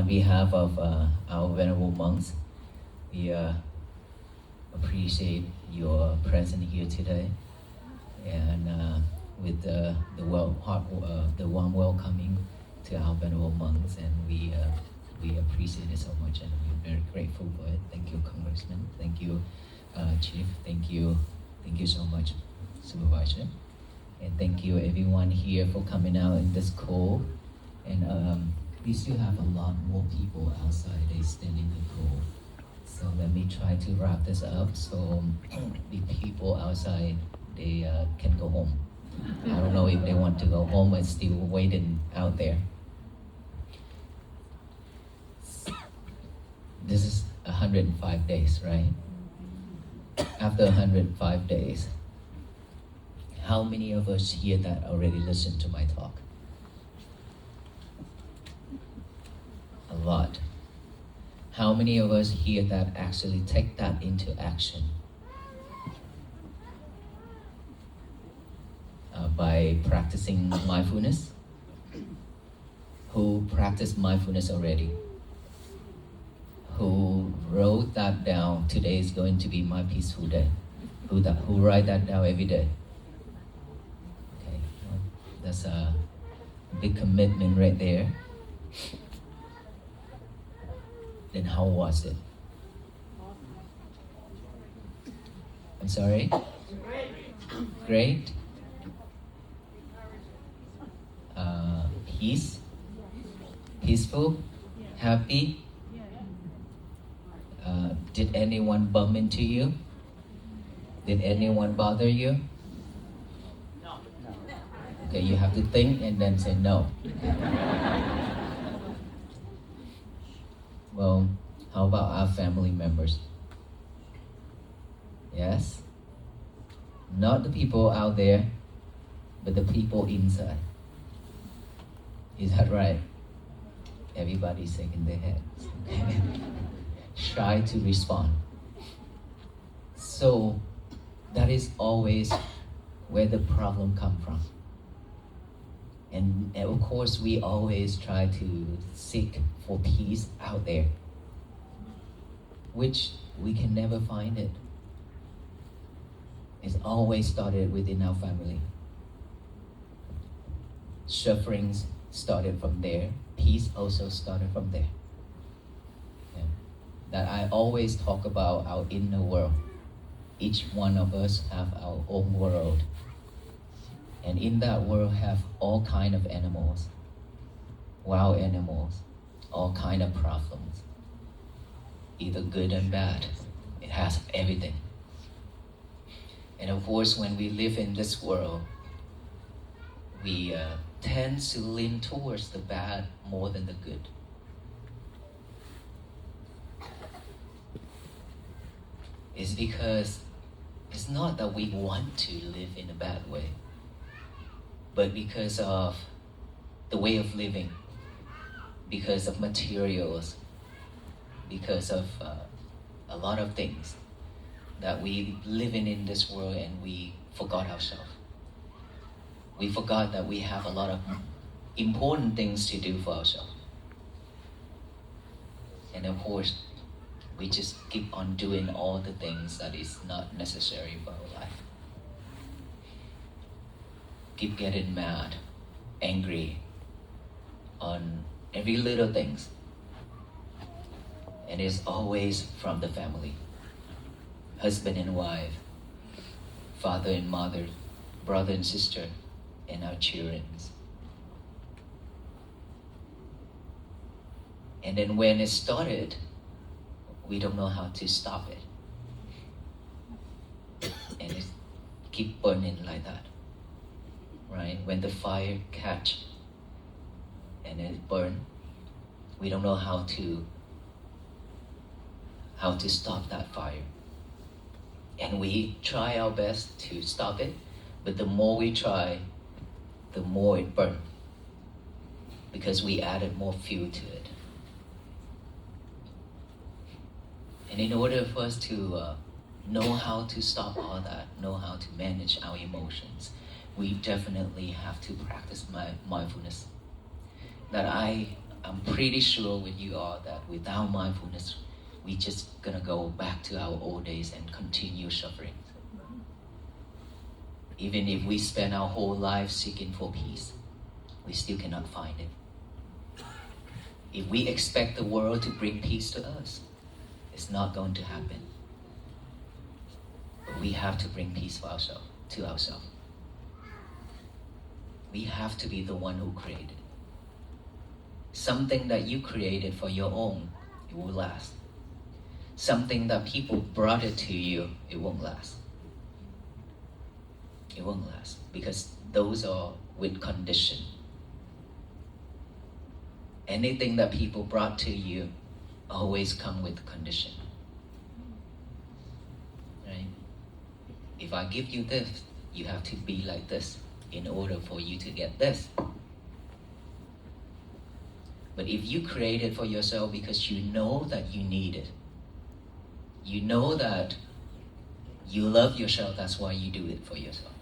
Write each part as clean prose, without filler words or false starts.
on behalf of our venerable monks, we appreciate your presence here today, and with the warm welcoming to our venerable monks, and we appreciate it so much, and we're very grateful for it. Thank you, Congressman. Thank you, Chief. Thank you so much, Supervisor, and thank you everyone here for coming out in this cold. And we still have a lot more people outside. They stand in the cold. So let me try to wrap this up so the people outside, they can go home. I don't know if they want to go home and still waiting out there. This is 105 days, right? After 105 days, how many of us here that already listened to my talk? A lot. How many of us here that actually take that into action? By practicing mindfulness? Who practiced mindfulness already? Who wrote that down? Today is going to be my peaceful day. Who write that down every day? Okay, well, that's a big commitment right there. Then how was it? I'm sorry? Great? Peace? Peaceful? Happy? Did anyone bump into you? Did anyone bother you? No. Okay, you have to think and then say no. Well, how about our family members? Yes? Not the people out there, but the people inside. Is that right? Everybody's shaking their heads. Okay? Try to respond. So, that is always where the problem comes from. And of course, we always try to seek for peace out there, which we can never find it. It's always started within our family. Sufferings started from there. Peace also started from there. Yeah. That I always talk about our inner world. Each one of us have our own world. And in that world have all kind of animals, wild animals, all kind of problems, either good and bad. It has everything. And of course, when we live in this world, we tend to lean towards the bad more than the good. It's because it's not that we want to live in a bad way, but because of the way of living, because of materials, because of a lot of things that we living in this world, and we forgot ourselves. We forgot that we have a lot of important things to do for ourselves. And of course, we just keep on doing all the things that is not necessary for our life. Keep getting mad, angry on every little things. And it's always from the family. Husband and wife, father and mother, brother and sister, and our children. And then when it started, we don't know how to stop it. And it keep burning like that. Right? When the fire catch and it burn, we don't know how to stop that fire. And we try our best to stop it, but the more we try, the more it burns, because we added more fuel to it. And in order for us to know how to stop all that, know how to manage our emotions, we definitely have to practice mindfulness. That I I'm pretty sure with you all that without mindfulness, we just gonna go back to our old days and continue suffering. Even if we spend our whole life seeking for peace, we still cannot find it. If we expect the world to bring peace to us, it's not going to happen. But we have to bring peace for ourselves, to ourselves. We have to be the one who created. Something that you created for your own, it will last. Something that people brought it to you, it won't last. It won't last because those are with condition. Anything that people brought to you always come with condition. Right? If I give you this, you have to be like this in order for you to get this. But if you create it for yourself because you know that you need it, you know that you love yourself, that's why you do it for yourself.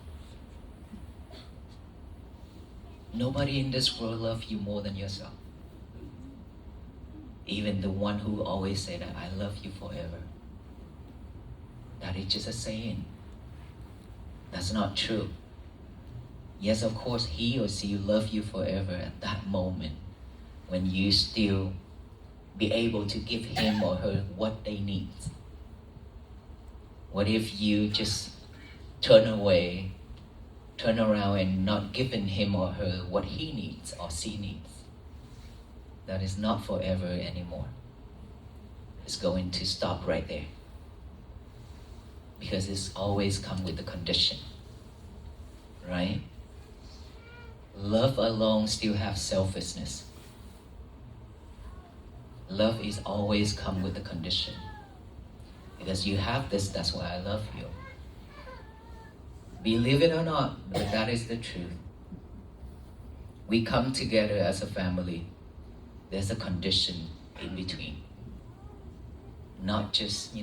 Nobody in this world loves you more than yourself. Even the one who always say that I love you forever. That is just a saying. That's not true. Yes, of course, he or she love you forever at that moment when you still be able to give him or her what they need. What if you just turn away, turn around and not giving him or her what he needs or she needs? That is not forever anymore. It's going to stop right there. Because it's always come with a condition. Right? Love alone still have selfishness. Love is always come with a condition. Because you have this, that's why I love you. Believe it or not, but that is the truth. We come together as a family. There's a condition in between. Not just,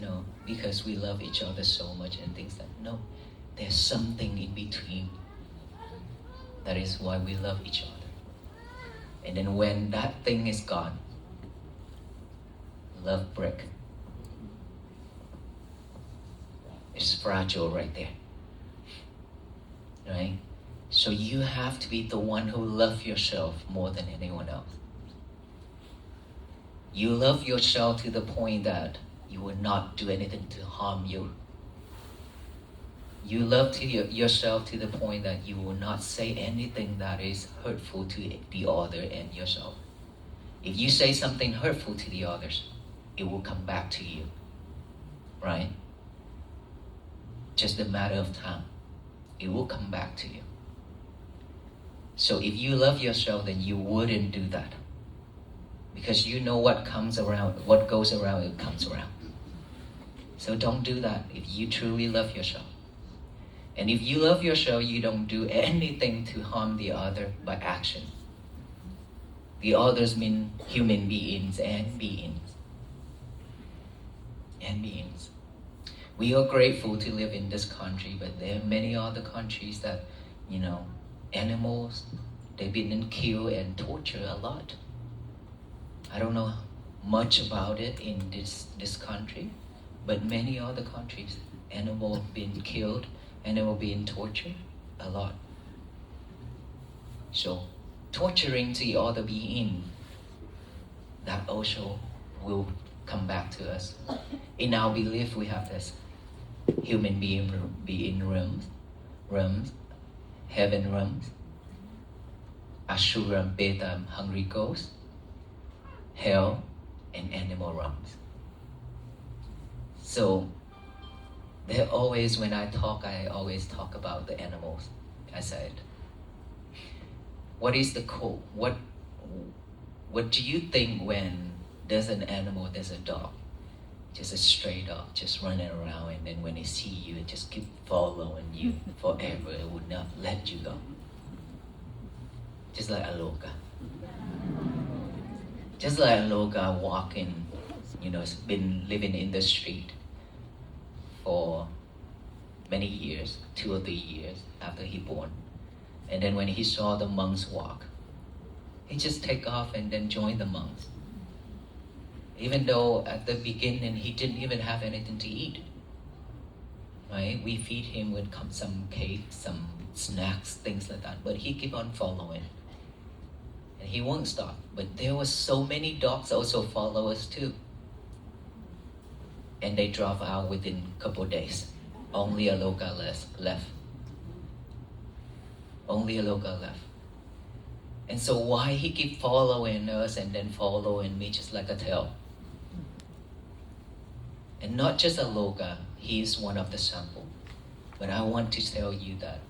because we love each other so much and things like that. No, there's something in between. That is why we love each other. And then when that thing is gone, love break. It's fragile right there. Right? So you have to be the one who loves yourself more than anyone else. You love yourself to the point that you will not do anything to harm you. You love yourself to the point that you will not say anything that is hurtful to the other and yourself. If you say something hurtful to the others, it will come back to you. Right? Just a matter of time. It will come back to you. So if you love yourself, then you wouldn't do that. Because you know what comes around, what goes around, it comes around. So don't do that if you truly love yourself. And if you love yourself, you don't do anything to harm the other by action. The others mean human beings and beings. And beings. We are grateful to live in this country, but there are many other countries that, animals, they've been killed and tortured a lot. I don't know much about it in this country, but many other countries, animals being killed, animals being tortured a lot. So, torturing the other being, that also will come back to us. In our belief, we have this human being realms, heaven realms, Ashura, Beta, hungry ghosts, hell, and animal realms. So, there always, when I always talk about the animals. I said, what is the code? What do you think when there's an animal, there's a dog? Just a stray dog, just running around, and then when it see you, it just keep following you forever. It would not let you go. Just like a loca. Just like a loca walking, it's been living in the street for many years, 2 or 3 years after he born. And then when he saw the monks walk, He just take off and then join the monks. Even though at the beginning he didn't even have anything to eat. Right? We feed him with some cake, some snacks, things like that. But he keep on following. And he won't stop. But there was so many dogs also follow us too. And they drove out within a couple of days. Only Aloka left. Only Aloka left. And so why he keep following us and then following me just like a tail? And not just Aloka, he is one of the sample. But I want to tell you that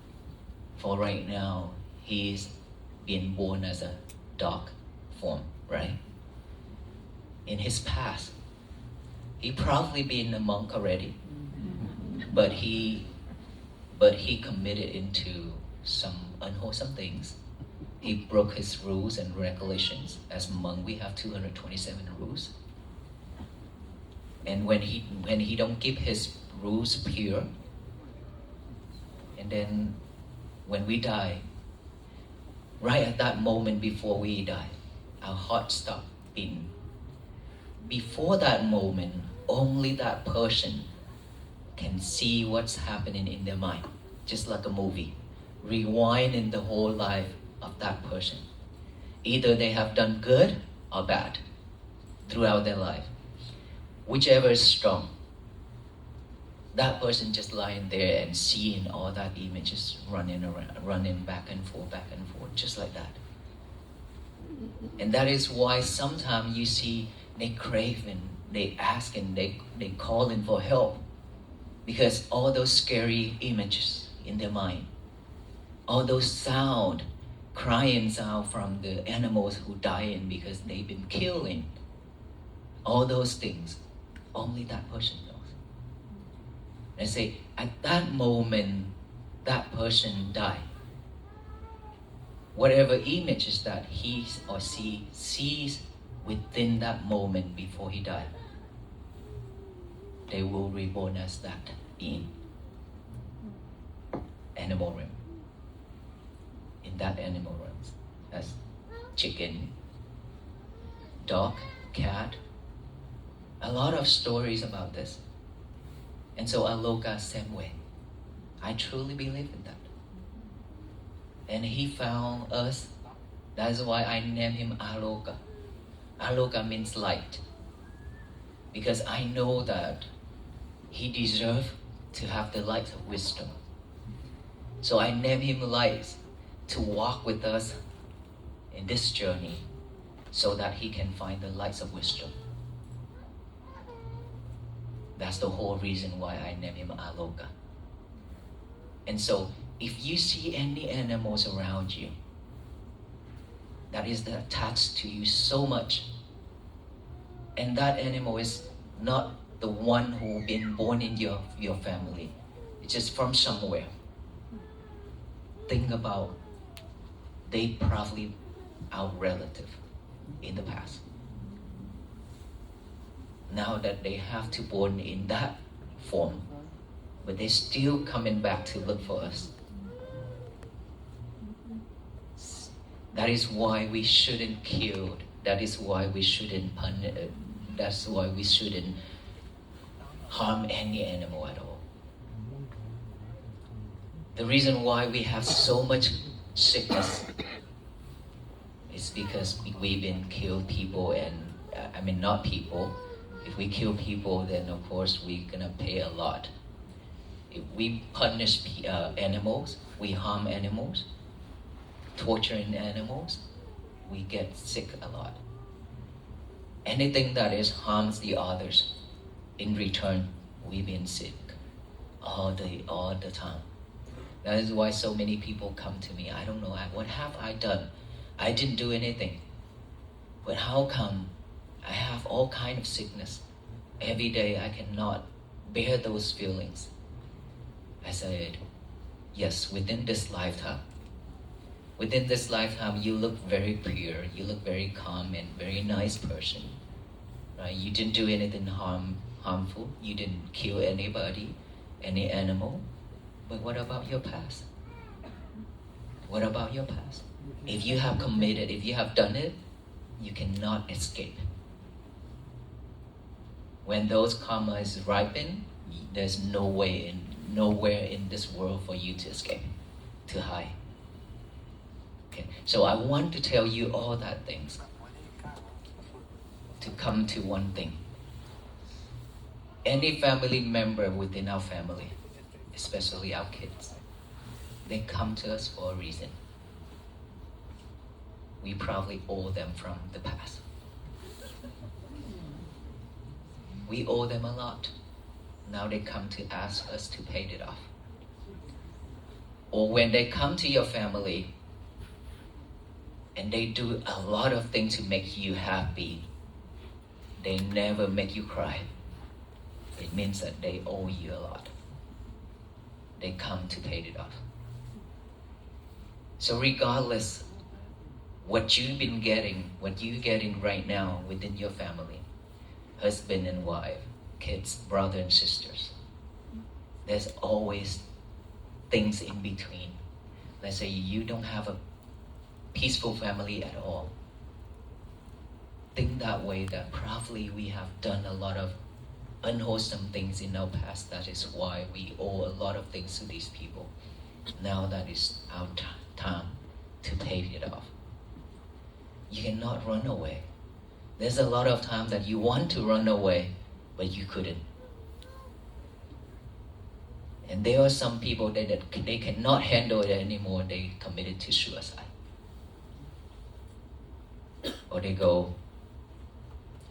for right now, he is being born as a dog form, right? In his past, he probably been a monk already, but he committed into some unwholesome things. He broke his rules and regulations. As monk, we have 227 rules. And when he don't keep his rules pure, and then when we die, right at that moment before we die, our heart stop beating. Before that moment, only that person can see what's happening in their mind, just like a movie, rewinding the whole life of that person. Either they have done good or bad throughout their life. Whichever is strong, that person just lying there and seeing all that images running around, running back and forth, just like that. And that is why sometimes you see they craving, they asking, they calling for help, because all those scary images in their mind, all those sound, crying sound from the animals who dying because they've been killing, all those things, only that person knows. And say, at that moment, that person died. Whatever images that he or she sees within that moment before he died, they will reborn as that being. Animal realm. In that animal realm, as chicken, dog, cat. A lot of stories about this. And so Aloka, same way. I truly believe in that. And he found us. That's why I named him Aloka. Aloka means light. Because I know that he deserves to have the light of wisdom. So I named him Light to walk with us in this journey so that he can find the lights of wisdom. That's the whole reason why I named him Aloka. And so, if you see any animals around you that is attached to you so much, and that animal is not the one who been born in your family, it's just from somewhere, think about they probably our relative in the past. Now that they have to born in that form, but they're still coming back to look for us. That is why we shouldn't kill. That is why we shouldn't punish. That's why we shouldn't harm any animal at all. The reason why we have so much sickness is because we've been killed people, and not people. If we kill people, then of course we're gonna pay a lot. If we punish animals, we harm animals, torturing animals, we get sick a lot. Anything that is harms the others, in return, we've been sick all the time. That is why so many people come to me. I don't know, what have I done? I didn't do anything. But how come I have all kind of sickness? Every day I cannot bear those feelings. I said, yes, within this lifetime, you look very pure, you look very calm and very nice person. Right? You didn't do anything harmful, you didn't kill anybody, any animal. But what about your past? What about your past? If you have committed, if you have done it, you cannot escape. When those karma is ripened, there's nowhere in this world for you to escape, to hide. Okay, so I want to tell you all that things to come to one thing. Any family member within our family, especially our kids, they come to us for a reason. We probably owe them from the past. We owe them a lot. Now they come to ask us to pay it off. Or when they come to your family and they do a lot of things to make you happy, they never make you cry. It means that they owe you a lot. They come to pay it off. So regardless what you've been getting, what you're getting right now within your family, husband and wife, kids, brother and sisters, there's always things in between. Let's say you don't have a peaceful family at all. Think that way, that probably we have done a lot of unwholesome things in our past. That is why we owe a lot of things to these people. Now that is our time to pay it off. You cannot run away. There's a lot of time that you want to run away, but you couldn't. And there are some people that they cannot handle it anymore. They committed to suicide. Or they go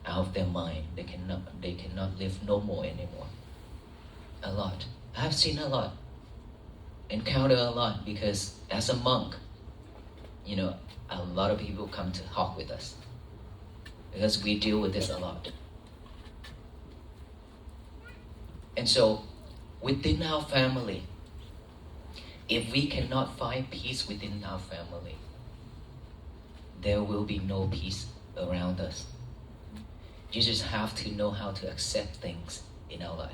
out of their mind. They cannot live no more anymore. A lot. I've seen a lot. Encounter a lot, because as a monk, a lot of people come to talk with us because we deal with this a lot. And so within our family, if we cannot find peace within our family, there will be no peace around us. You just have to know how to accept things in our life.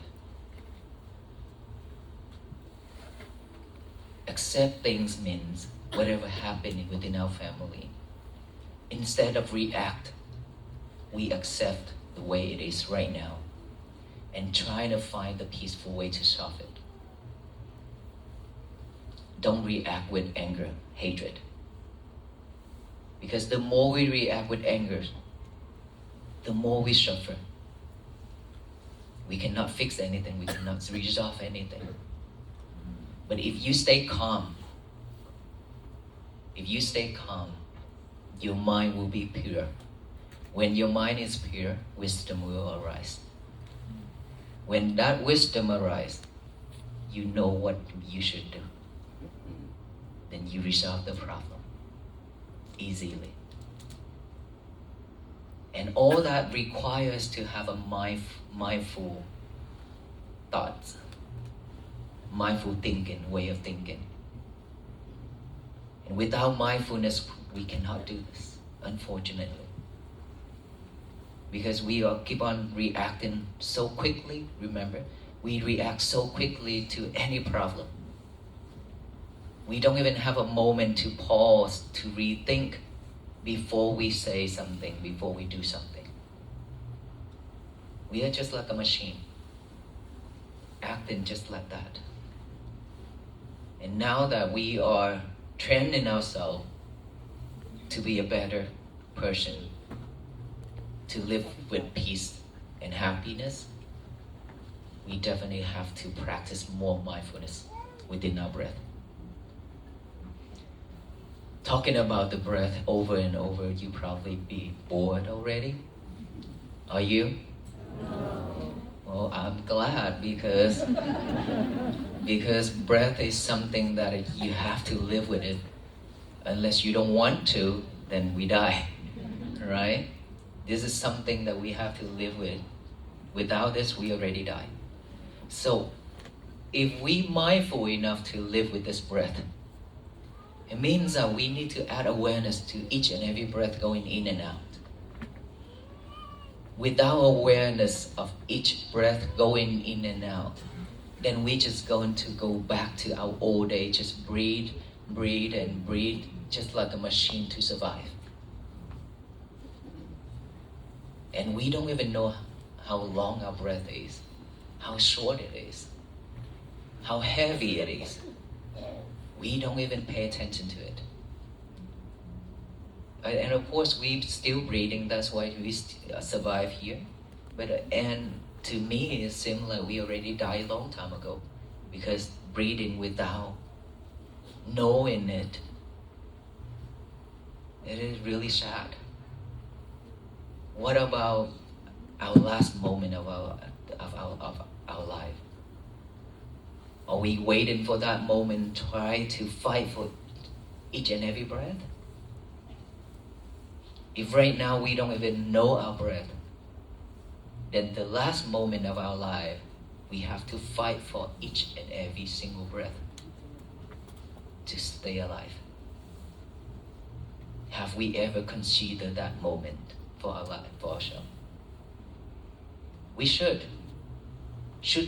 Accept things means whatever happening within our family, instead of react, we accept the way it is right now and try to find the peaceful way to solve it. Don't react with anger, hatred. Because the more we react with anger, the more we suffer. We cannot fix anything, we cannot resolve anything. But if you stay calm, your mind will be pure. When your mind is pure, wisdom will arise. When that wisdom arises, you know what you should do. Then you resolve the problem easily. And all that requires to have a mindful thoughts, mindful thinking, way of thinking. And without mindfulness, we cannot do this, unfortunately. Because we keep on reacting so quickly. Remember, we react so quickly to any problem. We don't even have a moment to pause, to rethink before we say something, before we do something. We are just like a machine, acting just like that. And now that we are training ourselves to be a better person, to live with peace and happiness, we definitely have to practice more mindfulness within our breath. Talking about the breath over and over, you probably be bored already. Are you? No. Well, I'm glad because breath is something that you have to live with it. Unless you don't want to, then we die, right? This is something that we have to live with. Without this, we already die. So, if we mindful enough to live with this breath, it means that we need to add awareness to each and every breath going in and out. Without awareness of each breath going in and out, then we're just going to go back to our old age, just breathe, and breathe, just like a machine to survive. And we don't even know how long our breath is, how short it is, how heavy it is. We don't even pay attention to it. And of course, we're still breathing, that's why we survive here. And to me, it seems like we already died a long time ago, because breathing without knowing it is really sad. What about our last moment of our life? Are we waiting for that moment, try to fight for each and every breath? If right now we don't even know our breath, then the last moment of our life, we have to fight for each and every single breath to stay alive. Have we ever considered that moment for our life, for ourselves? We should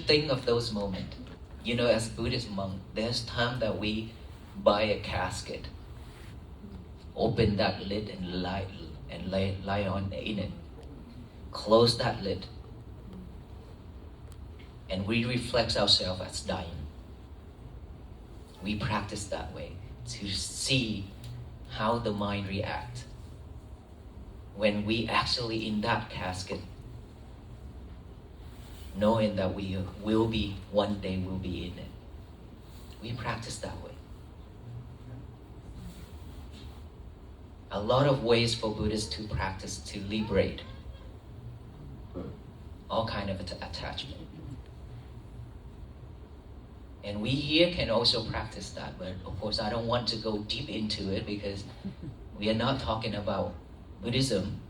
think of those moments. You know, as Buddhist monk, there's time that we buy a casket, open that lid and lie on in it, close that lid, and we reflect ourselves as dying. We practice that way to see how the mind reacts when we actually in that casket, knowing that we will be, one day will be in it. We practice that way. A lot of ways for Buddhists to practice to liberate all kind of attachment. And we here can also practice that, but of course I don't want to go deep into it because we are not talking about Buddhism.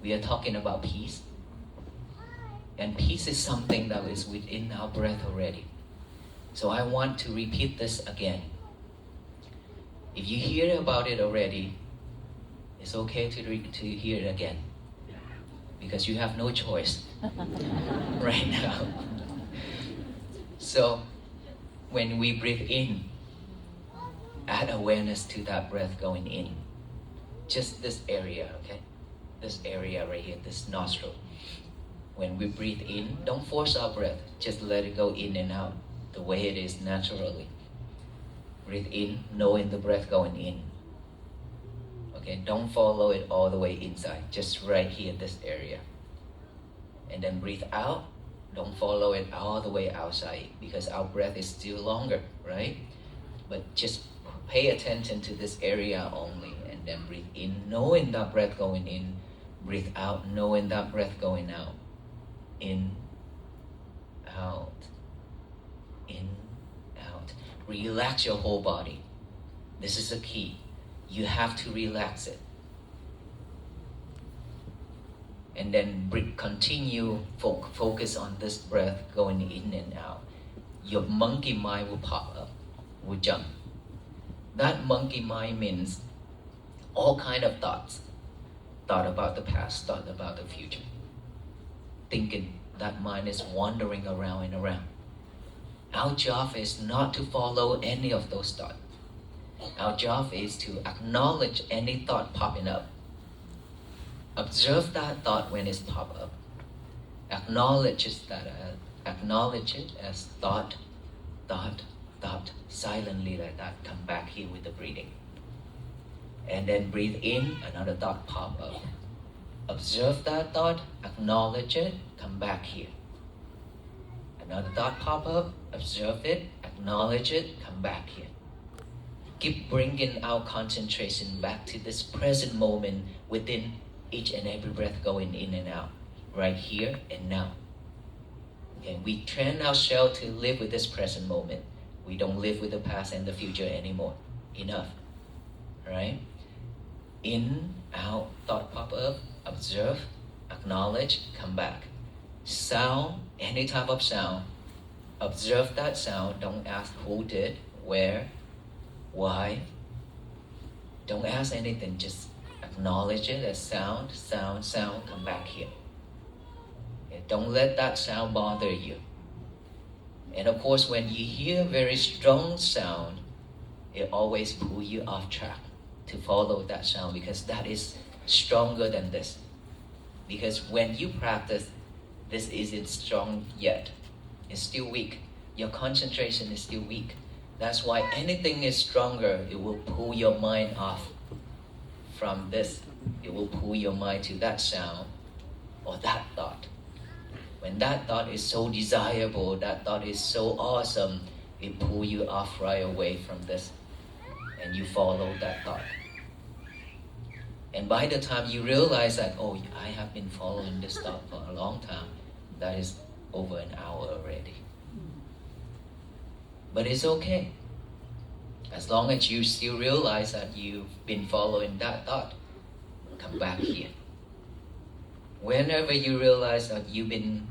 We are talking about peace. And peace is something that is within our breath already. So I want to repeat this again. If you hear about it already, it's okay to hear it again, because you have no choice right now. So when we breathe in, add awareness to that breath going in. Just this area, okay? This area right here, this nostril. When we breathe in, don't force our breath. Just let it go in and out the way it is naturally. Breathe in, knowing the breath going in. Okay, don't follow it all the way inside, just right here, this area. And then breathe out, don't follow it all the way outside, because our breath is still longer, right? But just pay attention to this area only, and then breathe in, knowing that breath going in. Breathe out, knowing that breath going out. In, out, in, out. Relax your whole body. This is the key. You have to relax it. And then continue focus on this breath going in and out. Your monkey mind will pop up, will jump. That monkey mind means all kind of thoughts. Thought about the past, thought about the future. Thinking, that mind is wandering around and around. Our job is not to follow any of those thoughts. Our job is to acknowledge any thought popping up. Observe that thought when it's pop up. Acknowledge it as thought, silently like that. Come back here with the breathing. And then breathe in, another thought pop up. Observe that thought, acknowledge it, come back here. Another thought pop up, observe it, acknowledge it, come back here. Keep bringing our concentration back to this present moment within each and every breath going in and out, right here and now. Okay, we train ourselves to live with this present moment. We don't live with the past and the future anymore. Enough, right? In, out, thought pop up, observe, acknowledge, come back. Sound, any type of sound, observe that sound. Don't ask who did, where, why. Don't ask anything, just acknowledge it as sound, come back here. Okay, don't let that sound bother you. And of course, when you hear very strong sound, it always pulls you off track. to follow that sound, because that is stronger than this. Because when you practice, this isn't strong yet. It's still weak. Your concentration is still weak. That's why anything is stronger, it will pull your mind off from this. It will pull your mind to that sound or that thought. When that thought is so desirable, that thought is so awesome, it pulls you off right away from this, and you follow that thought. And by the time you realize that, oh, I have been following this thought for a long time, that is over an hour already. But it's okay. As long as you still realize that you've been following that thought, come back here. Whenever you realize that you've been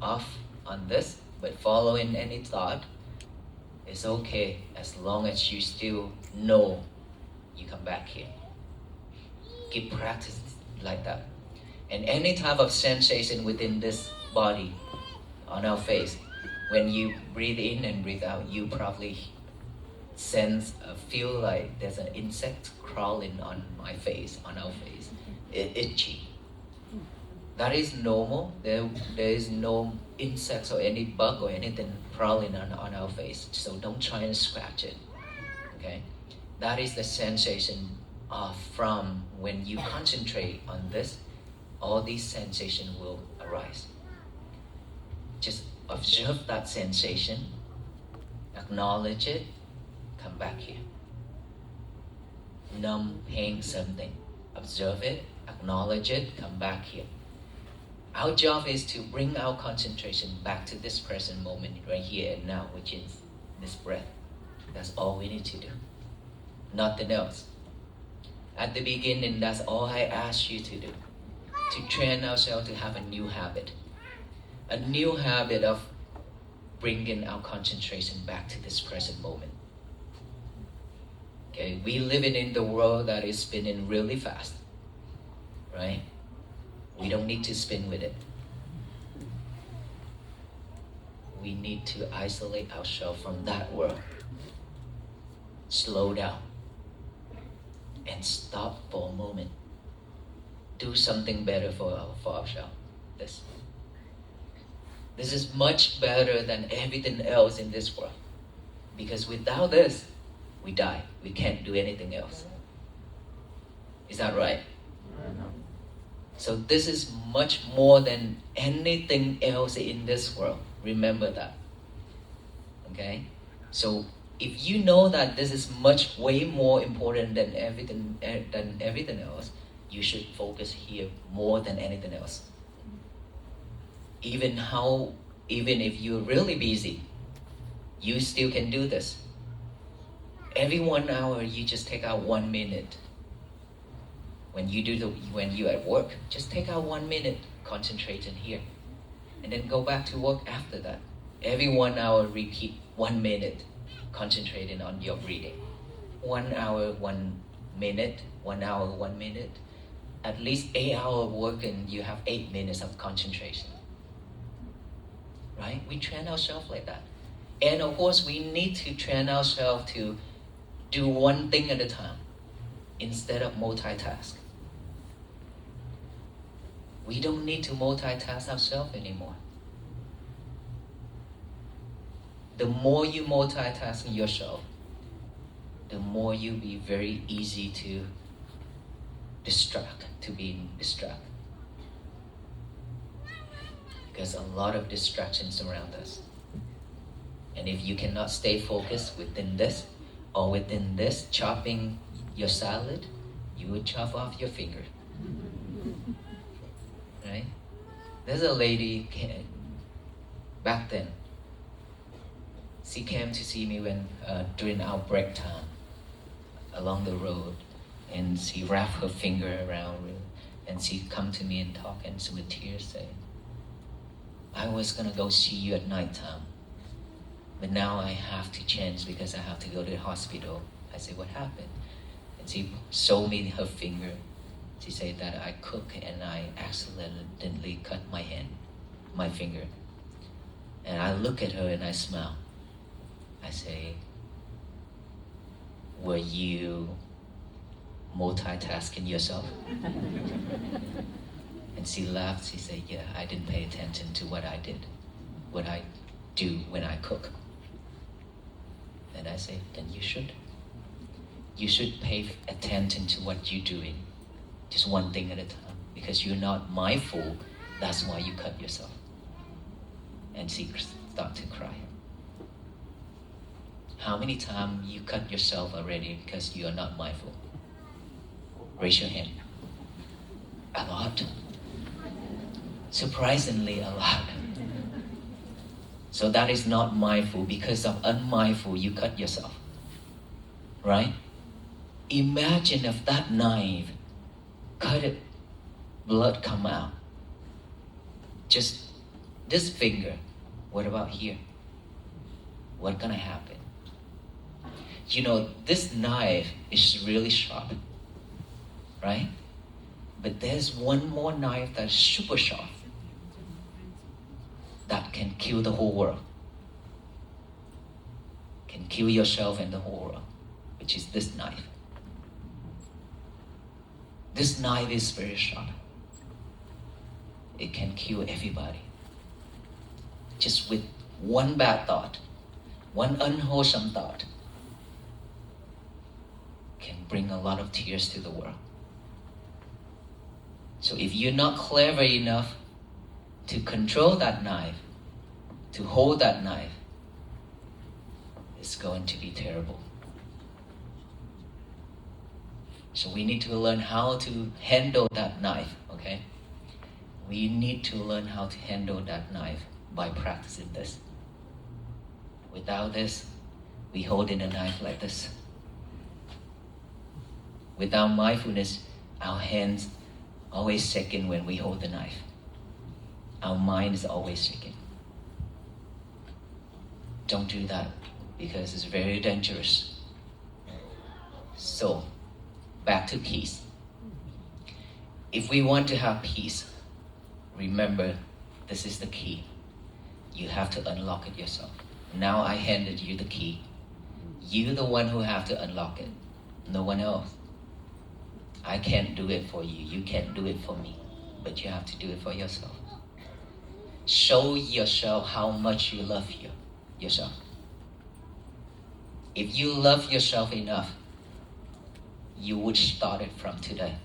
off on this, but following any thought, it's okay as long as you still know you come back here. Keep practicing like that. And any type of sensation within this body, on our face, when you breathe in and breathe out, you probably feel like there's an insect crawling on my face, on our face. It's itchy. That is normal. There is no insects or any bug or anything crawling on our face. So don't try and scratch it. Okay? That is the sensation from when you concentrate on this, all these sensations will arise. Just observe that sensation, acknowledge it, come back here. Numb, pain, something. Observe it, acknowledge it, come back here. Our job is to bring our concentration back to this present moment, right here and now, which is this breath. That's all we need to do. Nothing else. At the beginning, that's all I ask you to do. To train ourselves to have a new habit. A new habit of bringing our concentration back to this present moment. Okay, we live in the world that is spinning really fast, right? We don't need to spin with it. We need to isolate ourselves from that world. Slow down and stop for a moment. Do something better for ourselves. This is much better than everything else in this world. Because without this, we die. We can't do anything else. Is that right? So this is much more than anything else in this world. Remember that. Okay? So if you know that this is way more important than everything else, you should focus here more than anything else. Even if you're really busy, you still can do this. Every 1 hour, you just take out 1 minute. When you're at work, just take out 1 minute, concentrate in here, and then go back to work after that. Every 1 hour, repeat 1 minute, concentrating on your breathing. 1 hour, 1 minute, 1 hour, 1 minute. At least 8 hours of working, you have 8 minutes of concentration. Right? We train ourselves like that. And of course, we need to train ourselves to do one thing at a time instead of multitask. We don't need to multitask ourselves anymore. The more you multitask yourself, the more you'll be very easy to be distracted. Because a lot of distractions around us. And if you cannot stay focused within this, or within this, chopping your salad, you would chop off your finger. Right? There's a lady back then. She came to see me during our break time along the road, and she wrapped her finger around me, and she come to me and talk, and she with tears saying, I was gonna go see you at nighttime, but now I have to change because I have to go to the hospital. I said, what happened? And she showed me her finger. She said that I cook and I accidentally cut my finger. And I look at her and I smile. I say, were you multitasking yourself? And she laughed. She said, yeah, I didn't pay attention to what I did, what I do when I cook. And I said, then you should. You should pay attention to what you're doing, just one thing at a time, because you're not mindful. That's why you cut yourself. And she started to cry. How many times you cut yourself already because you are not mindful? Raise your hand. A lot. Surprisingly, a lot. So that is not mindful. Because of unmindful, you cut yourself. Right? Imagine if that knife cut it, blood come out. Just this finger. What about here? What's gonna happen? You know, this knife is really sharp, right? But there's one more knife that's super sharp that can kill the whole world. Can kill yourself and the whole world, which is this knife. This knife is very sharp. It can kill everybody. Just with one bad thought, one unwholesome thought, can bring a lot of tears to the world. So if you're not clever enough to control that knife, to hold that knife, it's going to be terrible. So we need to learn how to handle that knife, okay? We need to learn how to handle that knife by practicing this. Without this, we hold in a knife like this. Without mindfulness, our hands always shaking when we hold the knife. Our mind is always shaking. Don't do that because it's very dangerous. So, back to peace. If we want to have peace, remember, this is the key. You have to unlock it yourself. Now I handed you the key. You're the one who have to unlock it. No one else. I can't do it for you. You can't do it for me. But you have to do it for yourself. Show yourself how much you love yourself. If you love yourself enough, you would start it from today.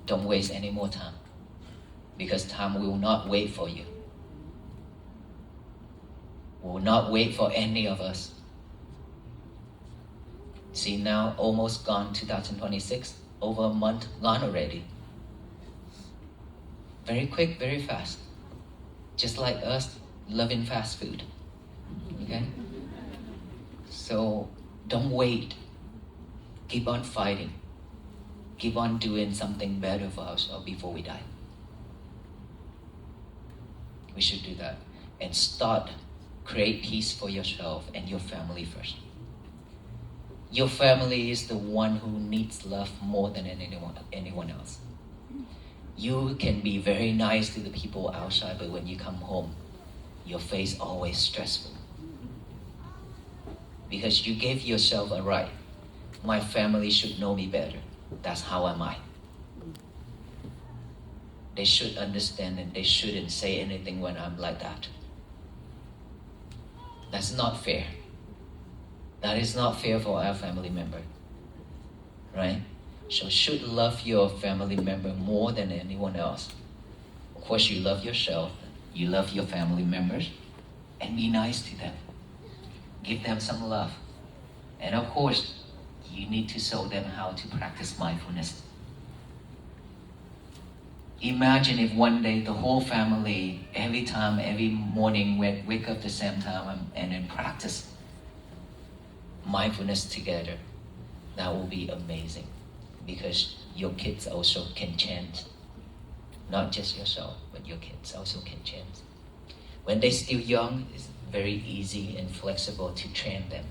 Don't waste any more time. Because time will not wait for you. Will not wait for any of us. See, now almost gone 2026. Over a month gone already. Very quick, very fast. Just like us loving fast food. Okay? So don't wait. Keep on fighting. Keep on doing something better for ourselves before we die. We should do that. And create peace for yourself and your family first. Your family is the one who needs love more than anyone else. You can be very nice to the people outside, but when you come home, your face always stressful. Because you gave yourself a right. My family should know me better. That's how am I. They should understand and they shouldn't say anything when I'm like that. That's not fair. That is not fair for our family member, right? So should love your family member more than anyone else. Of course, you love yourself, you love your family members, and be nice to them. Give them some love. And of course, you need to show them how to practice mindfulness. Imagine if one day the whole family, every morning, wake up the same time and then practice mindfulness together. That will be amazing because your kids also can chant. Not just yourself, but your kids also can chant. When they're still young, it's very easy and flexible to train them.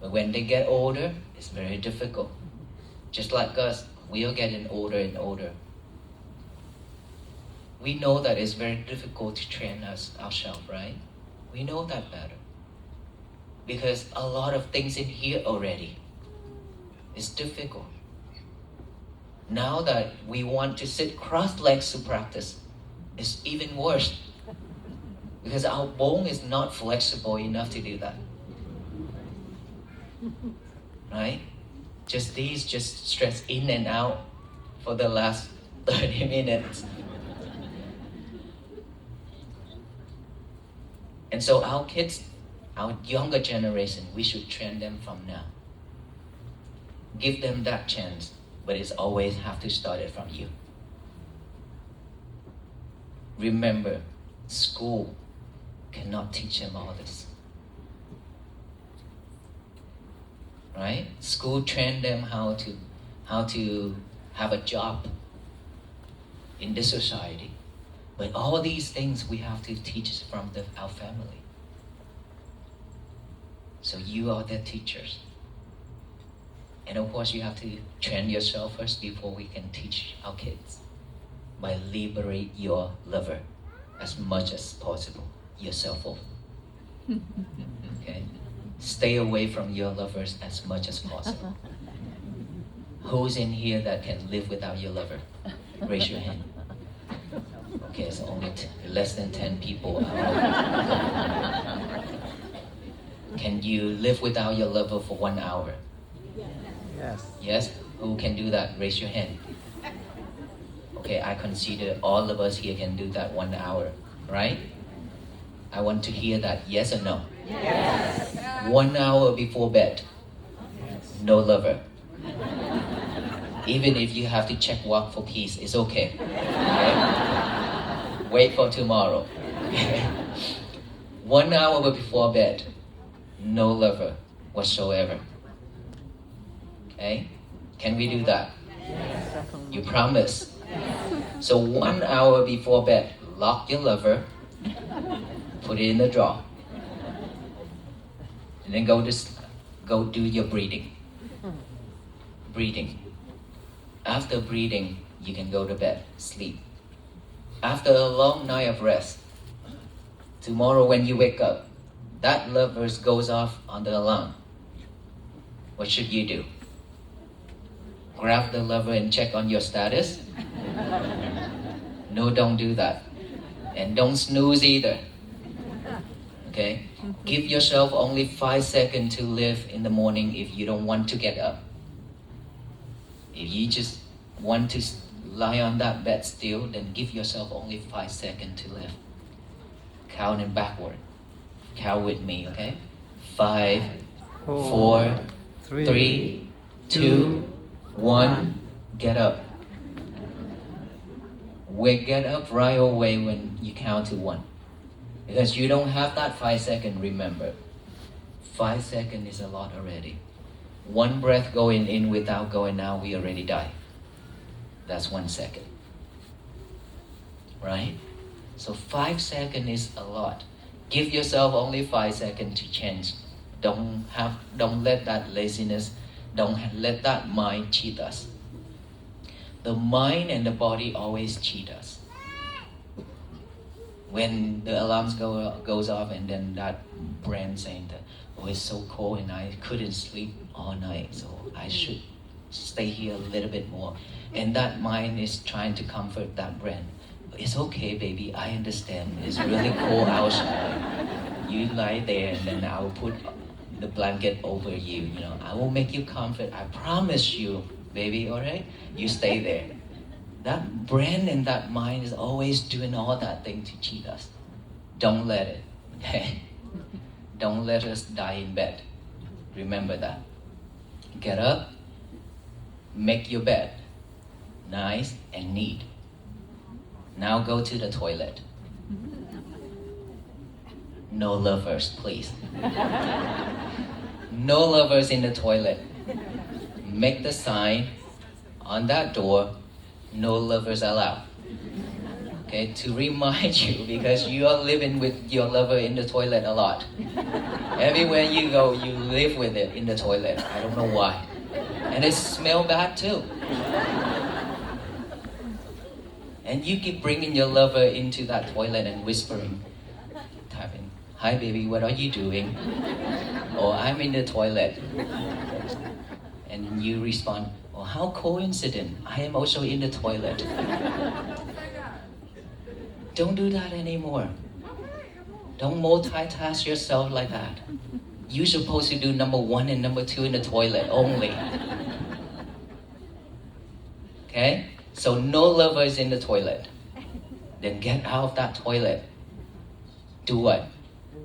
But when they get older, it's very difficult. Just like us, we are getting older and older. We know that it's very difficult to train us ourselves, right? We know that better. Because a lot of things in here already is difficult. Now that we want to sit cross-legs to practice, it's even worse. Because our bone is not flexible enough to do that. Right? Just stretch in and out for the last 30 minutes. And so our kids, our younger generation, we should train them from now. Give them that chance, but it's always have to start it from you. Remember, school cannot teach them all this. Right? School train them how to have a job in this society. But all these things we have to teach from our family. So you are the teachers. And of course you have to train yourself first before we can teach our kids. By liberate your lover as much as possible, your cell phone. Okay? Stay away from your lovers as much as possible. Who's in here that can live without your lover? Raise your hand. Okay, it's only less than 10 people. Can you live without your lover for 1 hour? Yes. Yes? Who can do that? Raise your hand. Okay, I consider all of us here can do that 1 hour, right? I want to hear that, yes or no? Yes. 1 hour before bed, no lover. Even if you have to check walk for peace, it's okay. Okay? Wait for tomorrow. 1 hour before bed, no lover whatsoever. Okay? Can we do that? Yes. You promise? So 1 hour before bed, lock your lover, put it in the drawer, and then go do your breathing. Breathing. After breathing, you can go to bed, sleep. After a long night of rest, tomorrow when you wake up, that lover goes off on the alarm. What should you do? Grab the lover and check on your status? No, don't do that. And don't snooze either. Okay? Give yourself only 5 seconds to live in the morning if you don't want to get up. If you just want to lie on that bed still, then give yourself only 5 seconds to live. Count it backward. Count with me, okay? 5, 4, 3, 2, 1. Get up. Get up right away when you count to 1. Because you don't have that 5 seconds, remember. 5 seconds is a lot already. 1 breath going in without going out, we already die. That's 1 second. Right? So 5 seconds is a lot. Give yourself only 5 seconds to change. Don't let that laziness, don't let that mind cheat us. The mind and the body always cheat us. When the alarms goes off and then that brain saying that, oh, it's so cold and I couldn't sleep all night, so I should stay here a little bit more. And that mind is trying to comfort that brain. It's okay, baby, I understand. It's really cold outside. You lie there and then I will put the blanket over you. You know, I will make you comfort. I promise you, baby, all right? You stay there. That brain and that mind is always doing all that thing to cheat us. Don't let it, okay? Don't let us die in bed. Remember that. Get up, make your bed nice and neat. Now go to the toilet. No lovers, please. No lovers in the toilet. Make the sign on that door, no lovers allowed. Okay, to remind you, because you are living with your lover in the toilet a lot. Everywhere you go, you live with it in the toilet. I don't know why. And it smells bad too. And you keep bringing your lover into that toilet and whispering, typing, hi baby, what are you doing? Or I'm in the toilet. And you respond, oh how coincident, I am also in the toilet. Don't do that anymore. Don't multitask yourself like that. You're supposed to do number 1 and number 2 in the toilet only. Okay? So no lovers in the toilet. Then get out of that toilet. Do what?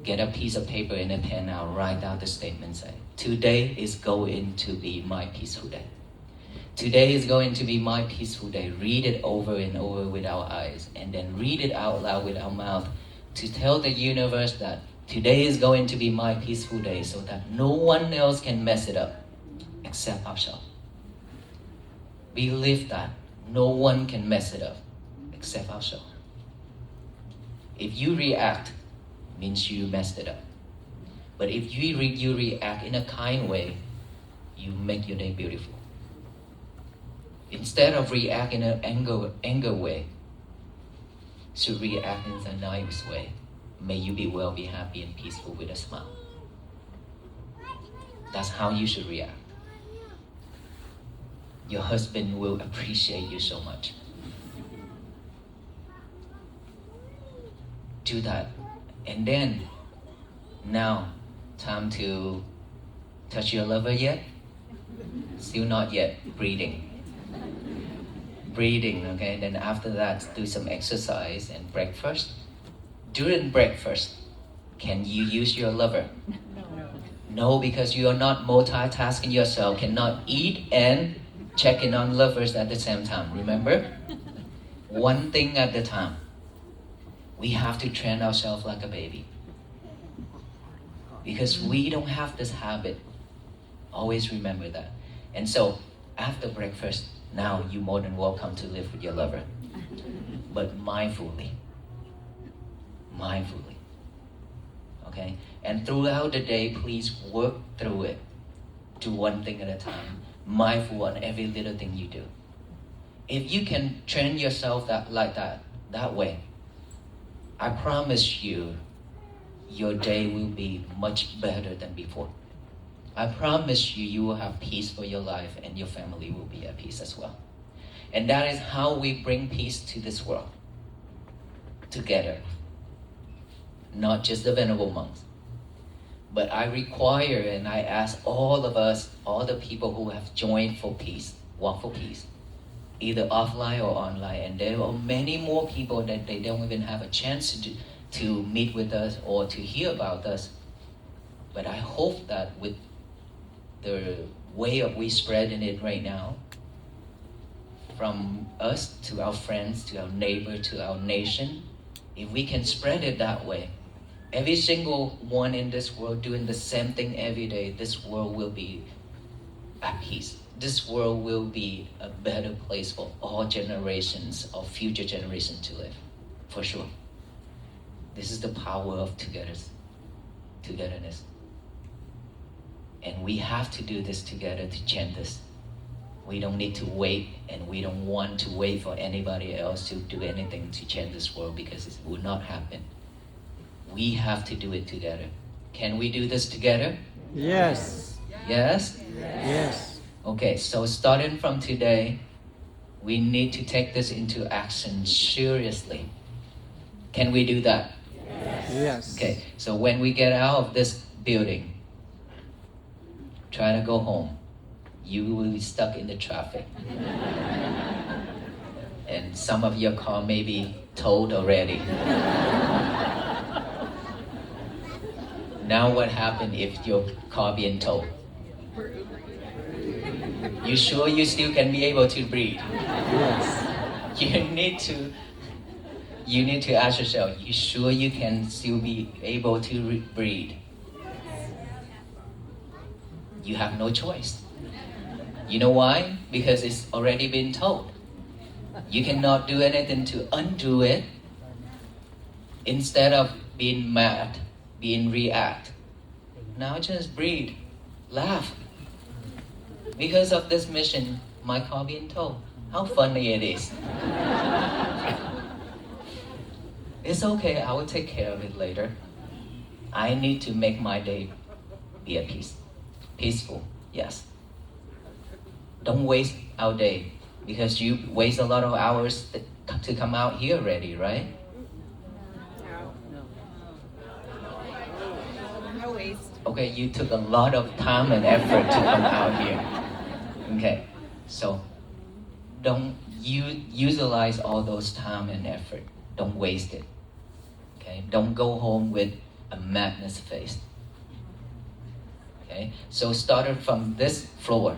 Get a piece of paper and a pen now, write down the statement, say, today is going to be my peaceful day. Today is going to be my peaceful day. Read it over and over with our eyes, and then read it out loud with our mouth to tell the universe that today is going to be my peaceful day, so that no one else can mess it up except ourselves. Believe that no one can mess it up except ourselves. If you react, means you messed it up. But if you react in a kind way, you make your day beautiful. Instead of react in an anger way, should react in a nice way. May you be well, be happy and peaceful with a smile. That's how you should react. Your husband will appreciate you so much. Do that. And then, now, time to touch your lover yet? Still not yet. Breathing, okay? Then after that, do some exercise and breakfast. During breakfast, can you use your lover? No, because you are not multitasking yourself. Cannot eat and checking on lovers at the same time. Remember? One thing at a time. We have to train ourselves like a baby. Because we don't have this habit. Always remember that. And so, after breakfast, now you're more than welcome to live with your lover. But mindfully. Okay? And throughout the day, please work through it. Do one thing at a time. Mindful on every little thing you do. If you can train yourself like that way, I promise you, your day will be much better than before. I promise you, you will have peace for your life and your family will be at peace as well. And that is how we bring peace to this world. Together. Not just the Venerable Monks. But I require and I ask all of us, all the people who have joined for peace, walk for peace, either offline or online, and there are many more people that they don't even have a chance to meet with us or to hear about us. But I hope that with the way of we spreading it right now, from us to our friends, to our neighbor, to our nation, if we can spread it that way, every single one in this world doing the same thing every day, this world will be at peace. This world will be a better place for all generations or future generations to live, for sure. This is the power of togetherness. And we have to do this together to change this. We don't need to wait, and we don't want to wait for anybody else to do anything to change this world, because it will not happen. We have to do it together. Can we do this together? Yes. Yes? Yes. Okay, so starting from today, we need to take this into action seriously. Can we do that? Yes. Okay, so when we get out of this building, try to go home. You will be stuck in the traffic. And some of your car may be towed already. Now what happens if your car being towed? You sure you still can be able to breathe? Yes. You need to ask yourself, you sure you can still be able to breathe? You have no choice. You know why? Because it's already been told. You cannot do anything to undo it. Instead of being mad, being react. Now just breathe, laugh. Because of this mission, my car being towed. How funny it is. It's okay, I will take care of it later. I need to make my day be at peace. Peaceful, yes. Don't waste our day because you waste a lot of hours to come out here already, right? No waste. Okay, you took a lot of time and effort to come out here. Okay, so don't utilize all those time and effort. Don't waste it. Okay, don't go home with a madness face. Okay, so started from this floor,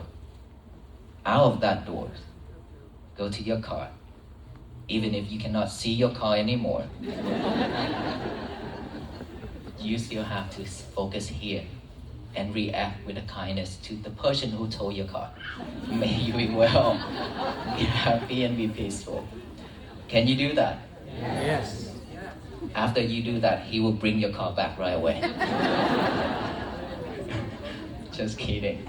out of that door, go to your car. Even if you cannot see your car anymore, you still have to focus here and react with a kindness to the person who towed your car. May you be well, be happy and be peaceful. Can you do that? Yes. After you do that, he will bring your car back right away. Just kidding.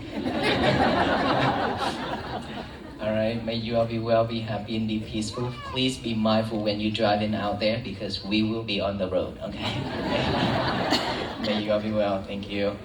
Alright, may you all be well, be happy and be peaceful. Please be mindful when you're driving out there because we will be on the road, okay? May you all be well, thank you.